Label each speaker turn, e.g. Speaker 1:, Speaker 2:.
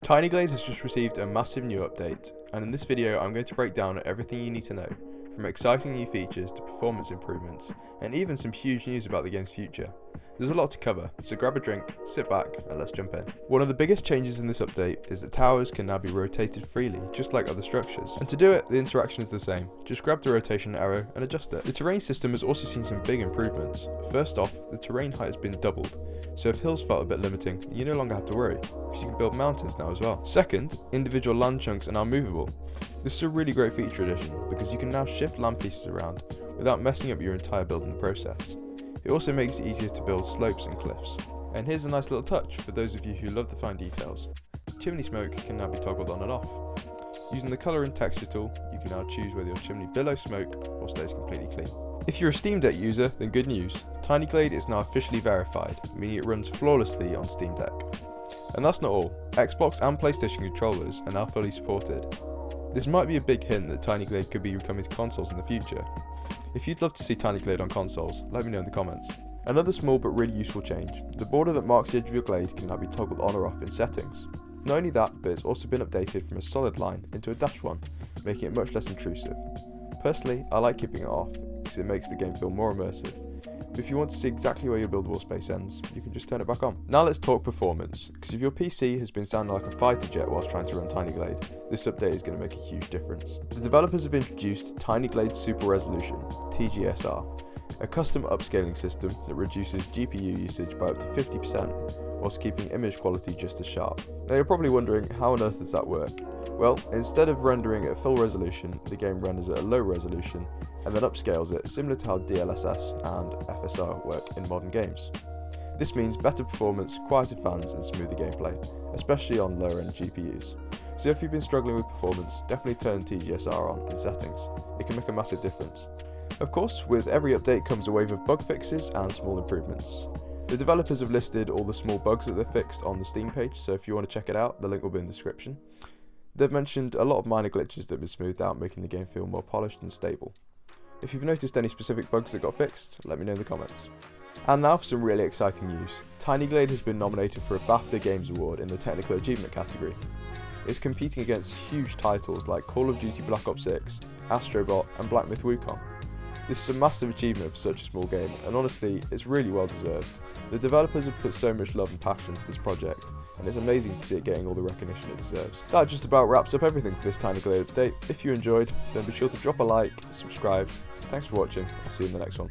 Speaker 1: Glade has just received a massive new update, and in this video I'm going to break down everything you need to know, from exciting new features to performance improvements, and even some huge news about the game's future. There's a lot to cover, so grab a drink, sit back, and let's jump in. One of the biggest changes in this update is that towers can now be rotated freely, just like other structures. And to do it, the interaction is the same. Just grab the rotation arrow and adjust it. The terrain system has also seen some big improvements. First off, the terrain height has been doubled, so if hills felt a bit limiting, you no longer have to worry, because you can build mountains now as well. Second, individual land chunks are now movable. This is a really great feature addition, because you can now shift land pieces around without messing up your entire build in the process. It also makes it easier to build slopes and cliffs. And here's a nice little touch for those of you who love the fine details. Chimney smoke can now be toggled on and off. Using the colour and texture tool, you can now choose whether your chimney billows smoke or stays completely clean. If you're a Steam Deck user, then good news. Glade is now officially verified, meaning it runs flawlessly on Steam Deck. And that's not all. Xbox and PlayStation controllers are now fully supported. This might be a big hint that Glade could be coming to consoles in the future. If you'd love to see Glade on consoles, let me know in the comments. Another small but really useful change, the border that marks the edge of your Glade can now be toggled on or off in settings. Not only that, but it's also been updated from a solid line into a dashed one, making it much less intrusive. Personally, I like keeping it off, because it makes the game feel more immersive. But if you want to see exactly where your buildable space ends, you can just turn it back on. Now let's talk performance, because if your PC has been sounding like a fighter jet whilst trying to run Glade, this update is going to make a huge difference. The developers have introduced Glade Super Resolution, TGSR, a custom upscaling system that reduces GPU usage by up to 50%, whilst keeping image quality just as sharp. Now you're probably wondering, how on earth does that work? Well, instead of rendering at full resolution, the game renders at a low resolution, and then upscales it, similar to how DLSS and FSR work in modern games. This means better performance, quieter fans, and smoother gameplay, especially on lower end GPUs. So if you've been struggling with performance, definitely turn TGSR on in settings. It can make a massive difference. Of course, with every update comes a wave of bug fixes and small improvements. The developers have listed all the small bugs that they've fixed on the Steam page, so if you want to check it out, the link will be in the description. They've mentioned a lot of minor glitches that have been smoothed out, making the game feel more polished and stable. If you've noticed any specific bugs that got fixed, let me know in the comments. And now for some really exciting news. Glade has been nominated for a BAFTA Games Award in the Technical Achievement category. It's competing against huge titles like Call of Duty Black Ops 6, Astrobot, and Black Myth Wukong. This is a massive achievement for such a small game, and honestly, it's really well deserved. The developers have put so much love and passion into this project, and it's amazing to see it getting all the recognition it deserves. That just about wraps up everything for this Glade update. If you enjoyed, then be sure to drop a like, subscribe. Thanks for watching, I'll see you in the next one.